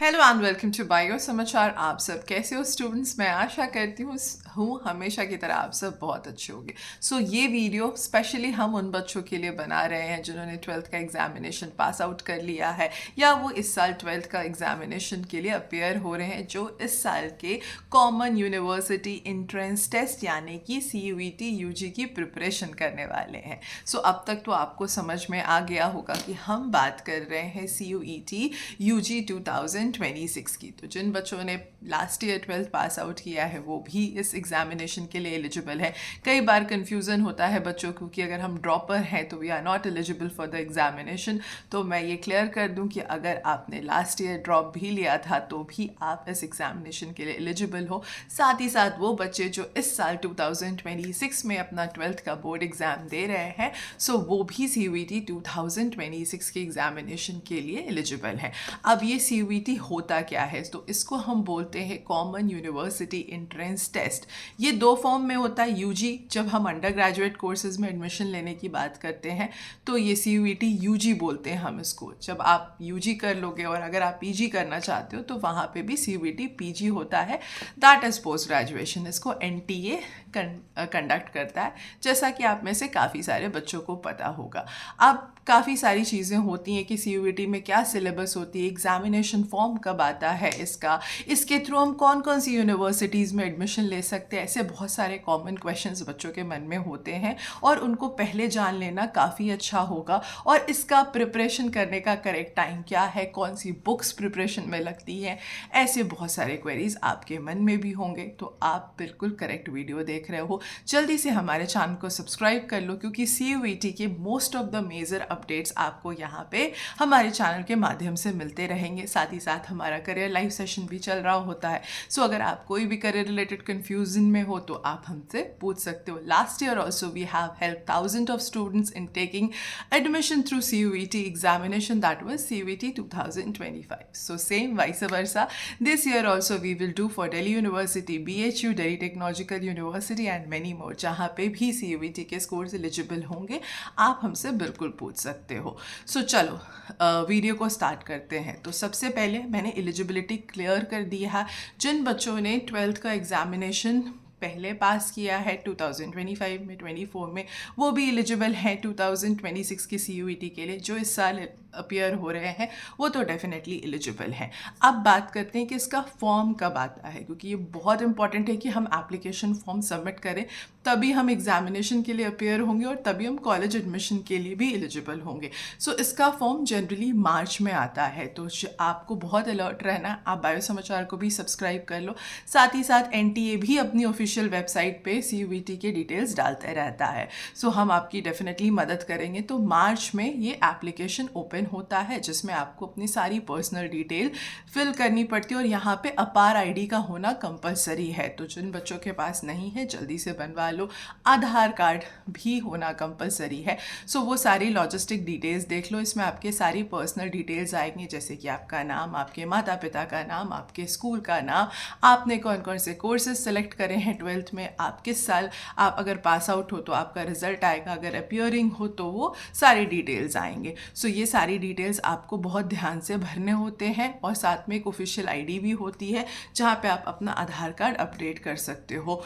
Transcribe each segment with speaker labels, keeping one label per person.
Speaker 1: Hello and welcome to Bio Samachar. आप सब कैसे हो स्टूडेंट्स? मैं आशा करती हूँ हमेशा की तरह आप सब बहुत अच्छे होंगे। ये वीडियो स्पेशली हम उन बच्चों के लिए बना रहे हैं जिन्होंने 12th का एग्जामिनेशन पास आउट कर लिया है या वो इस साल 12th का एग्जामिनेशन के लिए अपेयर हो रहे हैं, जो इस साल के कॉमन यूनिवर्सिटी एंट्रेंस टेस्ट यानी कि CUET UG की प्रिपरेशन करने वाले हैं। अब तक तो आपको समझ में आ गया होगा कि हम बात कर रहे हैं CUET UG 2026 की। तो जिन बच्चों ने last year 12th pass out किया है वो भी इस एग्जामिनेशन के लिए एलिजिबल है। कई बार कन्फ्यूज़न होता है बच्चों को कि अगर हम ड्रॉपर हैं तो we are not eligible for the examination. तो मैं ये क्लियर कर दूं कि अगर आपने लास्ट ईयर ड्रॉप भी लिया था तो भी आप इस एग्जामिनेशन के लिए एलिजिबल हो। साथ ही साथ वो बच्चे जो इस साल 2026 में अपना 12th का बोर्ड एग्ज़ाम दे रहे हैं वो भी CUET 2026 के एग्जामिनेशन के लिए एलिजिबल हैं। अब ये CUET होता क्या है? तो इसको हम बोलते हैं कॉमन यूनिवर्सिटी एंट्रेंस टेस्ट। ये दो फॉर्म में होता है। UG जब हम अंडर ग्रेजुएट कोर्सेज में एडमिशन लेने की बात करते हैं तो ये CUET UG बोलते हैं हम इसको। जब आप UG कर लोगे और अगर आप PG करना चाहते हो तो वहाँ पे भी CUET PG होता है, दैट इज़ पोस्ट ग्रेजुएशन। इसको NTA कंडक्ट करता है, जैसा कि आप में से काफ़ी सारे बच्चों को पता होगा। अब काफ़ी सारी चीज़ें होती हैं कि CUET में क्या सिलेबस होती है, एग्जामिनेशन फॉर्म कब आता है इसके थ्रू हम कौन कौन सी यूनिवर्सिटीज़ में एडमिशन ले सकते हैं। ऐसे बहुत सारे कॉमन क्वेश्चंस बच्चों के मन में होते हैं और उनको पहले जान लेना काफ़ी अच्छा होगा। और इसका प्रिपरेशन करने का करेक्ट टाइम क्या है, कौन सी बुक्स प्रिपरेशन में लगती हैं, ऐसे बहुत सारे क्वेरीज आपके मन में भी होंगे। तो आप बिल्कुल करेक्ट वीडियो देख रहे हो। जल्दी से हमारे चैनल को सब्सक्राइब कर लो, क्योंकि CUET के most of the major updates आपको यहाँ पे हमारे चैनल के माध्यम से मिलते रहेंगे। साथ ही साथ हमारा करियर लाइव सेशन भी चल रहा होता है। अगर आप कोई भी करियर रिलेटेड कंफ्यूजन में हो तो आप हमसे पूछ सकते हो। Last year also we have help thousand of students in taking admission through CUET examination, that was CUET 2025. Same vice versa, this year also we will do for Delhi University, BHU, Delhi Technological University and many more, जहाँ पे भी CUET के scores eligible होंगे। आप हमसे बिल्कुल पूछ सकते हो। चलो वीडियो को स्टार्ट करते हैं। तो सबसे पहले मैंने एलिजिबिलिटी क्लियर कर दी है। जिन बच्चों ने 12th का एग्जामिनेशन पहले पास किया है 2025 में, 24 में, वो भी एलिजिबल हैं 2026 की CUET के लिए। जो इस साल अपीयर हो रहे हैं वो तो डेफिनेटली एलिजिबल हैं। अब बात करते हैं कि इसका फॉर्म कब आता है, क्योंकि ये बहुत इंपॉर्टेंट है कि हम एप्लीकेशन फॉर्म सबमिट करें, तभी हम एग्जामिनेशन के लिए अपीयर होंगे और तभी हम कॉलेज एडमिशन के लिए भी एलिजिबल होंगे। इसका फॉर्म जनरली मार्च में आता है। तो आपको बहुत अलर्ट रहना। आप बायो समाचार को भी सब्सक्राइब कर लो। साथ ही साथ NTA भी अपनी ऑफिशियल वेबसाइट पे CUET के डिटेल्स डालते रहता है। हम आपकी डेफिनेटली मदद करेंगे। तो मार्च में ये एप्लीकेशन ओपन होता है, जिसमें आपको अपनी सारी पर्सनल डिटेल फिल करनी पड़ती है और यहाँ पे अपार ID का होना कंपलसरी है। तो जिन बच्चों के पास नहीं है जल्दी से बनवा लो। आधार कार्ड भी होना कंपलसरी है। वो सारी लॉजिस्टिक डिटेल्स देख लो। इसमें आपके सारी पर्सनल डिटेल्स आएंगी, जैसे कि आपका नाम, आपके माता पिता का नाम, आपके स्कूल का नाम, आपने कौन कौन से कोर्सेज सेलेक्ट करे हैं 12th में, आप किस साल, आप अगर पास आउट हो तो आपका रिजल्ट आएगा, अगर अपियरिंग हो तो वो सारी डिटेल्स आएंगे। ये सारी डिटेल्स आपको बहुत ध्यान से भरने होते हैं और साथ में एक ऑफिशियल ID भी होती है जहाँ पे आप अपना आधार कार्ड अपडेट कर सकते हो।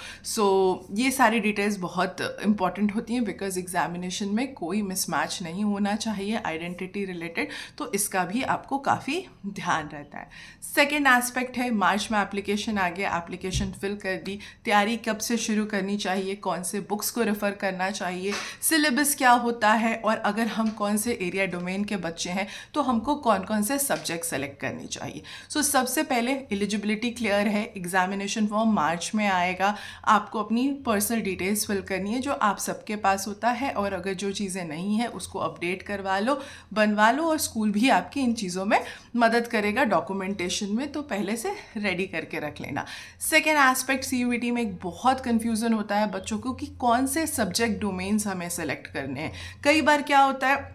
Speaker 1: ये सारी डिटेल्स बहुत इंपॉर्टेंट होती हैं, बिकॉज एग्जामिनेशन में कोई मिसमैच नहीं होना चाहिए आइडेंटिटी रिलेटेड। तो इसका भी आपको काफ़ी ध्यान रहता है। सेकेंड एस्पेक्ट है, मार्च में एप्लीकेशन आ गया, एप्लीकेशन फिल कर दी, तैयारी कब से शुरू करनी चाहिए, कौन से बुक्स को रेफ़र करना चाहिए, सिलेबस क्या होता है, और अगर हम कौन से एरिया डोमेन के बच्चे हैं तो हमको कौन कौन से सब्जेक्ट सेलेक्ट करनी चाहिए। सबसे पहले एलिजिबिलिटी क्लियर है। एग्जामिनेशन फॉर्म मार्च में आएगा। आपको अपनी पर्सनल डिटेल्स फिल करनी है जो आप सबके पास होता है, और अगर जो चीज़ें नहीं है उसको अपडेट करवा लो, बनवा लो, और स्कूल भी आपकी इन चीज़ों में मदद करेगा डॉक्यूमेंटेशन में। तो पहले से रेडी करके रख लेना। सेकेंड एस्पेक्ट, CUET में एक बहुत कन्फ्यूज़न होता है बच्चों को कि कौन से सब्जेक्ट डोमेन्स हमें सेलेक्ट करने हैं। कई बार क्या होता है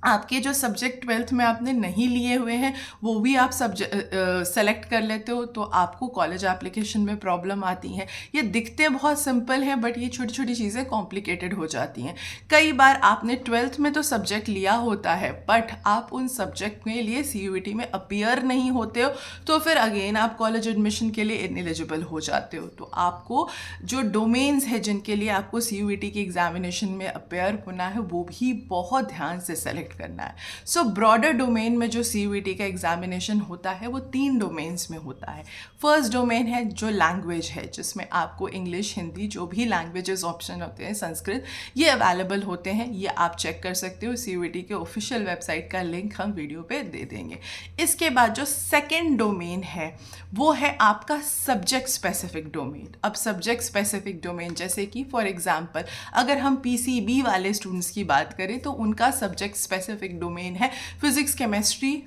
Speaker 1: आपके जो सब्जेक्ट 12th में आपने नहीं लिए हुए हैं वो भी आप सेलेक्ट कर लेते हो, तो आपको कॉलेज एप्लीकेशन में प्रॉब्लम आती है। ये दिखते बहुत सिंपल हैं बट ये छोटी छोटी चीज़ें कॉम्प्लिकेटेड हो जाती हैं। कई बार आपने 12th में तो सब्जेक्ट लिया होता है बट आप उन सब्जेक्ट के लिए CUET में अपीयर नहीं होते हो, तो फिर अगेन आप कॉलेज एडमिशन के लिए इनएलिजिबल हो जाते हो। तो आपको जो डोमेन्स है जिनके लिए आपको CUET की एग्जामिनेशन में अपीयर होना है वो भी बहुत ध्यान से सेलेक्ट करना है। सो ब्रॉडर डोमेन में जो CUET का एग्जामिनेशन होता है वो 3 डोमेन्स में होता है। फर्स्ट डोमेन है जो लैंग्वेज है, जिसमें आपको इंग्लिश, हिंदी, जो भी लैंग्वेजेस ऑप्शन होते हैं, संस्कृत, ये अवेलेबल होते हैं। ये आप चेक कर सकते हो, CUET के ऑफिशियल वेबसाइट का लिंक हम वीडियो पे दे देंगे। इसके बाद जो सेकेंड डोमेन है वो है आपका सब्जेक्ट स्पेसिफिक डोमेन। अब सब्जेक्ट स्पेसिफिक डोमेन जैसे कि फॉर एग्जांपल अगर हम PCB वाले स्टूडेंट्स की बात करें तो उनका सब्जेक्ट स्पेसिफिक डोमेन है फिजिक्स, केमिस्ट्री,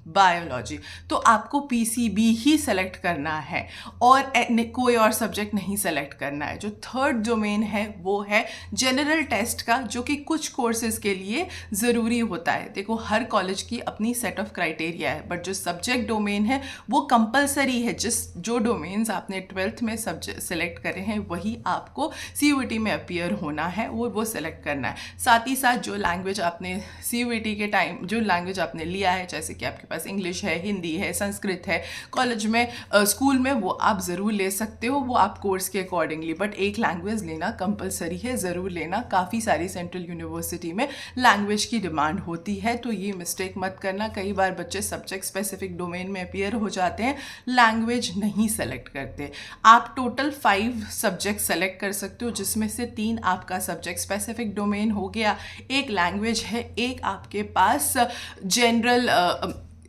Speaker 1: बायोलॉजी। तो आपको PCB ही सेलेक्ट करना है और कोई और सब्जेक्ट नहीं सेलेक्ट करना है। जो थर्ड डोमेन है वो है जनरल टेस्ट का, जो कि कुछ कोर्सेज के लिए ज़रूरी होता है। देखो हर कॉलेज की अपनी सेट ऑफ क्राइटेरिया है बट जो सब्जेक्ट डोमेन है वो कंपलसरी है। जो डोमेन्स आपने 12th में सब्जेक्ट सेलेक्ट करे हैं वही आपको CUET में अपीयर होना है, वो सेलेक्ट करना है। साथ ही साथ जो लैंग्वेज आपने CUET के टाइम जो लैंग्वेज आपने लिया है, जैसे कि आपके पास इंग्लिश है, हिंदी है, संस्कृत है, कॉलेज में स्कूल में वो आप ज़रूर ले सकते हो, वो आप कोर्स के अकॉर्डिंगली, बट एक लैंग्वेज लेना कंपलसरी है, ज़रूर लेना। काफ़ी सारी सेंट्रल यूनिवर्सिटी में लैंग्वेज की डिमांड होती है, तो ये मिस्टेक मत करना। कई बार बच्चे सब्जेक्ट स्पेसिफिक डोमेन में अपीयर हो जाते हैं, लैंग्वेज नहीं सेलेक्ट करते। आप टोटल 5 सब्जेक्ट सेलेक्ट कर सकते हो, जिसमें से 3 आपका सब्जेक्ट स्पेसिफिक डोमेन हो गया, एक लैंग्वेज है, एक आपके पास जनरल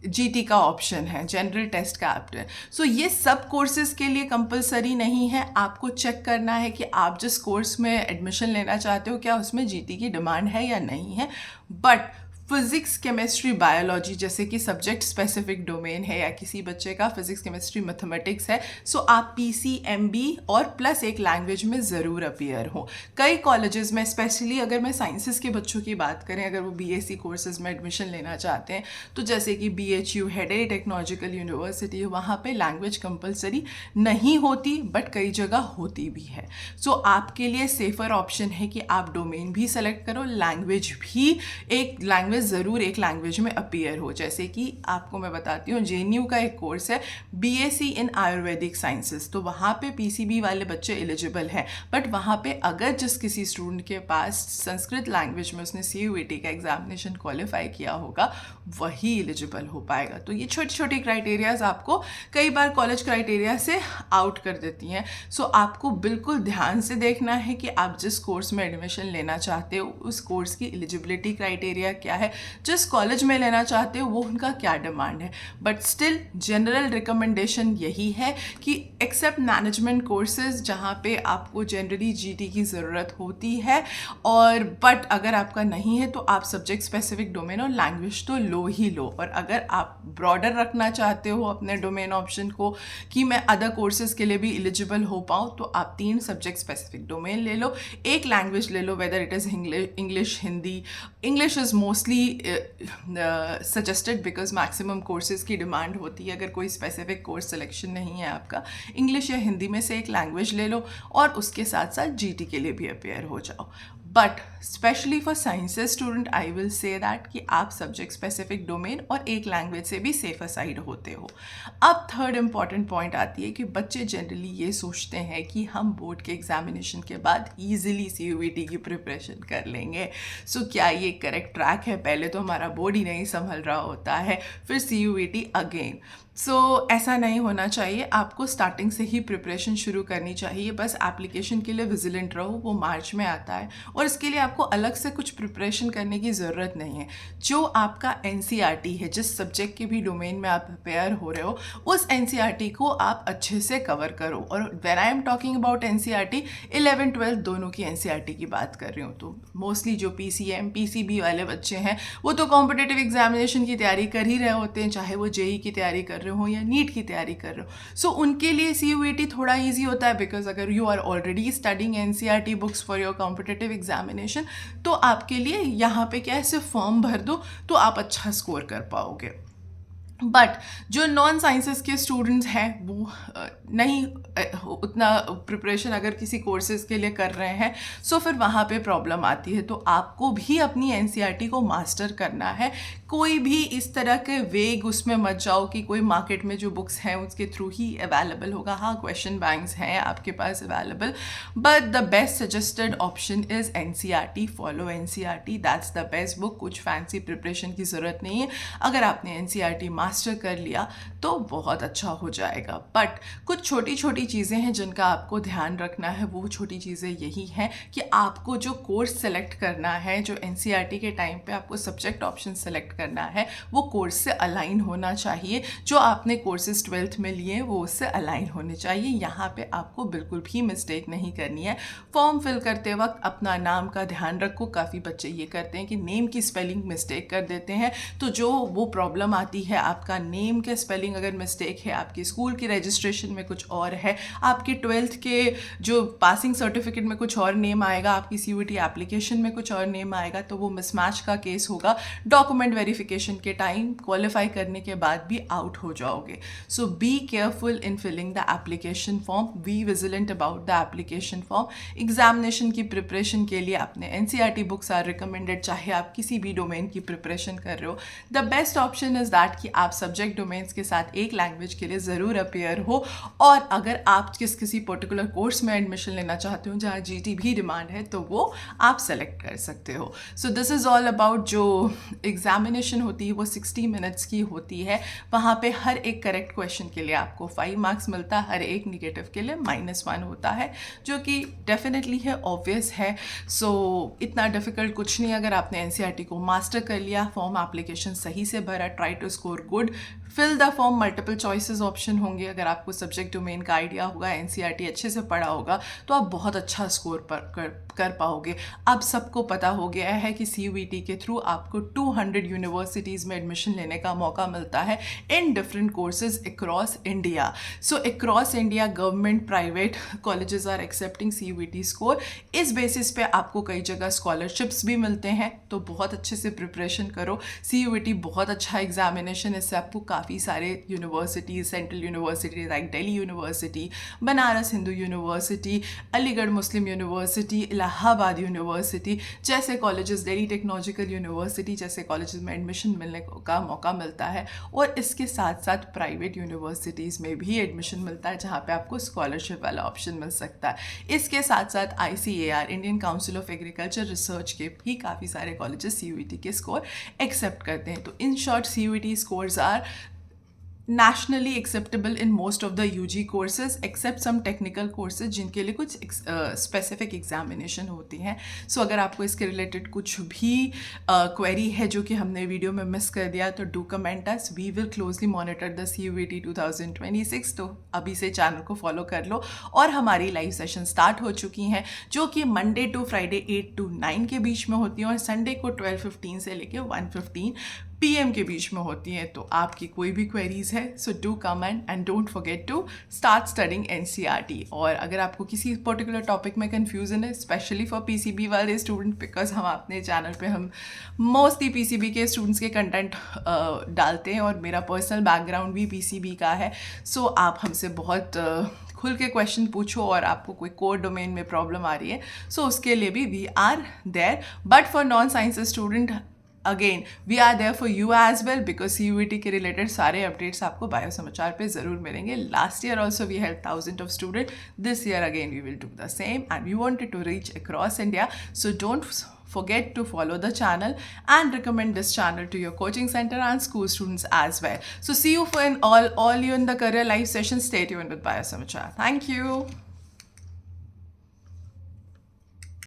Speaker 1: GT का ऑप्शन है, जनरल टेस्ट का ऑप्शन। सो ये सब कोर्सेज के लिए कंपलसरी नहीं है। आपको चेक करना है कि आप जिस कोर्स में एडमिशन लेना चाहते हो क्या उसमें GT की डिमांड है या नहीं है। बट फिजिक्स, केमिस्ट्री, बायोलॉजी जैसे कि सब्जेक्ट स्पेसिफिक डोमेन है, या किसी बच्चे का फिजिक्स, केमिस्ट्री, मैथमेटिक्स है, सो आप PCMB और प्लस एक लैंग्वेज में ज़रूर अपीयर हो। कई कॉलेजेस में, स्पेशली अगर मैं साइंसेस के बच्चों की बात करें, अगर वो BSc कोर्सेज में एडमिशन लेना चाहते हैं, तो जैसे कि BHU है, दिल्ली टेक्नोलॉजिकल यूनिवर्सिटी, वहाँ पे लैंग्वेज कंपलसरी नहीं होती बट कई जगह होती भी है। सो आपके लिए सेफ़र ऑप्शन है कि आप डोमेन भी सेलेक्ट करो, लैंग्वेज भी, एक लैंग्वेज ज़रूर एक लैंग्वेज में अपीयर हो। जैसे कि आपको मैं बताती हूँ, JNU का एक कोर्स है BSc इन आयुर्वेदिक साइंसेस, तो वहाँ पे PCB वाले बच्चे एलिजिबल हैं, बट वहाँ पे अगर जिस किसी स्टूडेंट के पास संस्कृत लैंग्वेज में उसने CUET का एग्जामिनेशन क्वालिफाई किया होगा वही एलिजिबल हो पाएगा। तो ये छोटी छोटी क्राइटेरियाज आपको कई बार कॉलेज क्राइटेरिया से आउट कर देती हैं। सो आपको बिल्कुल ध्यान से देखना है कि आप जिस कोर्स में एडमिशन लेना चाहते हो उस कोर्स की एलिजिबिलिटी क्राइटेरिया क्या है, जिस कॉलेज में लेना चाहते हो वो उनका क्या डिमांड है। बट स्टिल जनरल रिकमेंडेशन यही है कि एक्सेप्ट मैनेजमेंट कोर्सेज जहाँ पे आपको जनरली GT की ज़रूरत होती है, और बट अगर आपका नहीं है तो आप सब्जेक्ट स्पेसिफिक डोमेन और लैंग्वेज तो लो ही लो। और अगर आप ब्रॉडर रखना चाहते हो अपने डोमेन ऑप्शन को कि मैं अदर कोर्सेज के लिए भी एलिजिबल हो पाऊँ, तो आप 3 सब्जेक्ट स्पेसिफिक डोमेन ले लो, एक लैंग्वेज ले लो, whether it is English, Hindi. English is mostly suggested because maximum courses की डिमांड होती है। अगर कोई स्पेसिफिक कोर्स सिलेक्शन नहीं है आपका, इंग्लिश या हिंदी में से एक लैंग्वेज ले लो और उसके साथ साथ GT के लिए भी अपेयर हो जाओ। But specially for sciences student I will say that कि आप सब्जेक्ट स्पेसिफिक डोमेन और एक लैंग्वेज से भी सेफर साइड होते हो। अब थर्ड इम्पॉर्टेंट पॉइंट आती है कि बच्चे जनरली ये सोचते हैं कि हम बोर्ड के एग्जामिनेशन के बाद ईजिली CUET की प्रिपरेशन कर लेंगे। सो क्या ये करेक्ट ट्रैक है? पहले तो हमारा बोर्ड ही नहीं संभल रहा होता है, फिर CUET अगेन। सो ऐसा नहीं होना चाहिए। आपको स्टार्टिंग से ही प्रिपरेशन शुरू करनी चाहिए। बस एप्लीकेशन के लिए विजिलेंट रहो, वो मार्च में आता है और इसके लिए आपको अलग से कुछ प्रिपरेशन करने की ज़रूरत नहीं है। जो आपका NCERT है, जिस सब्जेक्ट के भी डोमेन में आप प्रिपेयर हो रहे हो, उस NCERT को आप अच्छे से कवर करो। और when I am talking about NCERT, 11 12 दोनों की NCERT की बात कर रही हूँ। तो मोस्टली जो PCM PCB वाले बच्चे हैं वो तो कॉम्पिटिटिव एग्जामिनेशन की तैयारी कर ही रहे होते हैं, चाहे वो JEE की तैयारी कर रहे हो या नीट की तैयारी कर रहे हो। सो उनके लिए CUET थोड़ा ईजी होता है, बिकॉज अगर you are already studying NCERT books for your competitive exam examination, तो आपके लिए यहाँ पे क्या है, सिर्फ फॉर्म भर दो तो आप अच्छा स्कोर कर पाओगे। बट जो नॉन साइंसेस के स्टूडेंट्स हैं वो नहीं उतना प्रिपरेशन अगर किसी कोर्सेज़ के लिए कर रहे हैं, सो फिर वहाँ पे प्रॉब्लम आती है। तो आपको भी अपनी एनसीईआरटी को मास्टर करना है। कोई भी इस तरह के वेग उसमें मत जाओ कि कोई मार्केट में जो बुक्स हैं उसके थ्रू ही अवेलेबल होगा। हाँ, क्वेश्चन बैंक्स हैं आपके पास available, but the best suggested option is NCERT. Follow NCERT, that's the best book. कुछ फैंसी प्रिपरेशन की ज़रूरत नहीं है। अगर आपने एनसीईआरटी मास्टर कर लिया तो बहुत अच्छा हो जाएगा। बट कुछ छोटी छोटी चीज़ें हैं जिनका आपको ध्यान रखना है। वो छोटी चीज़ें यही हैं कि आपको जो कोर्स सेलेक्ट करना है, जो एनसीईआरटी के टाइम पे आपको सब्जेक्ट ऑप्शन सेलेक्ट करना है, वो कोर्स से अलाइन होना चाहिए। जो आपने कोर्सेज 12th में लिए वो उससे अलाइन होने चाहिए। यहाँ पे आपको बिल्कुल भी मिस्टेक नहीं करनी है। फॉर्म फिल करते वक्त अपना नाम का ध्यान रखो। काफ़ी बच्चे ये करते हैं कि नेम की स्पेलिंग मिस्टेक कर देते हैं, तो जो वो प्रॉब्लम आती है, आपका नेम के स्पेलिंग अगर मिस्टेक है, आपकी स्कूल की रजिस्ट्रेशन में कुछ और है, आपके 12th के जो पासिंग सर्टिफिकेट में कुछ और नेम आएगा, आपकी सीयूईटी एप्लीकेशन में कुछ और नेम आएगा, तो वो मिसमैच का केस होगा। डॉक्यूमेंट वेरिफिकेशन के टाइम क्वालिफाई करने के बाद भी आउट हो जाओगे। So be careful in filling the application form, be vigilant about the application form. Examination की प्रिपरेशन के लिए अपने एनसीईआरटी बुक्स आर रिकमेंडेड, चाहे आप किसी भी डोमेन की प्रिपरेशन कर रहे हो। The best option is that कि आप सब्जेक्ट डोमेन्स के साथ एक लैंग्वेज के लिए ज़रूर अपेयर हो। और अगर आप किसी पर्टिकुलर कोर्स में एडमिशन लेना चाहते हो जहाँ जीटी भी डिमांड है, तो वो आप सेलेक्ट कर सकते हो। So this is all about जो एग्जामिनेशन होती है वो 60 मिनट्स की होती है। वहाँ पे हर एक करेक्ट क्वेश्चन के लिए आपको 5 मार्क्स मिलता है, हर एक निगेटिव के लिए -1 होता है, जो कि डेफिनेटली है, ऑब्वियस है। सो इतना डिफिकल्ट कुछ नहीं। अगर आपने एनसीईआरटी को मास्टर कर लिया, फॉर्म एप्लीकेशन सही से भरा, try to score good, fill the form, multiple choices option होंगे। अगर आपको सब्जेक्ट डोमेन का आइडिया होगा, एनसीईआरटी अच्छे से पढ़ा होगा, तो आप बहुत अच्छा स्कोर कर पाओगे। अब सबको पता हो गया है कि सीयूईटी के थ्रू आपको 200 यूनिवर्सिटीज़ में एडमिशन लेने का मौका मिलता है in different courses across India. So across India government private colleges are accepting CUET score. इस बेसिस पे आपको कई जगह स्कॉलरशिप्स भी मिलते हैं, तो बहुत अच्छे से प्रिपरेशन करो। सीयूईटी बहुत अच्छा एग्जामिनेशन, इससे आपको काफ़ी सारे universities, central university like Delhi university, Banaras Hindu university, Aligarh Muslim university, Allahabad university जैसे कॉलेजेस, दिल्ली टेक्नोलॉजिकल यूनिवर्सिटी जैसे कॉलेजेस में एडमिशन मिलने का मौका मिलता है। और इसके साथ साथ प्राइवेट यूनिवर्सिटीज़ में भी एडमिशन मिलता है, जहाँ पे आपको स्कॉलरशिप वाला ऑप्शन मिल सकता है। इसके साथ साथ ICAR, Indian Council of Agriculture Research के भी काफ़ी सारे कॉलेजेस सीयूईटी के स्कोर एक्सेप्ट करते हैं। तो in short, CUET scores are nationally acceptable in most of the UG courses except some technical courses जिनके लिए कुछ specific examination होती हैं। सो अगर आपको इसके रिलेटेड कुछ भी क्वेरी है जो कि हमने वीडियो में मिस कर दिया, तो do comment us. We will closely monitor the CUET 2026। तो अभी से चैनल को फॉलो कर लो। और हमारी लाइव सेशन स्टार्ट हो चुकी हैं, जो कि मंडे टू फ्राइडे 8 to 9 के बीच में होती हैं, और संडे को 12:15 से लेके 1:15 PM के बीच में होती हैं। तो आपकी कोई भी क्वेरीज है, so do comment and don't forget to start studying NCERT. और अगर आपको किसी पर्टिकुलर टॉपिक में कन्फ्यूजन है, स्पेशली फॉर PCB वाले स्टूडेंट, बिकॉज हम अपने चैनल पे हम मोस्टली PCB के स्टूडेंट्स के कंटेंट डालते हैं, और मेरा पर्सनल बैकग्राउंड भी PCB का है। सो आप हमसे बहुत खुल के क्वेश्चन पूछो, और आपको कोई कोर डोमेन में प्रॉब्लम आ रही है, सो उसके लिए भी we are there. But for non science student, again we are there for you as well, because CUET के रिलेटेड सारे अपडेट्स आपको बायो समाचार पे ज़रूर मिलेंगे। Last year also we help 1000 of student, this year again we will do the same, and we wanted to reach across India. So don't forget to follow the channel and recommend this channel to your coaching center and school students as well. So see you for all you in the career live session. Stay tuned with Bio Samachar. Thank you.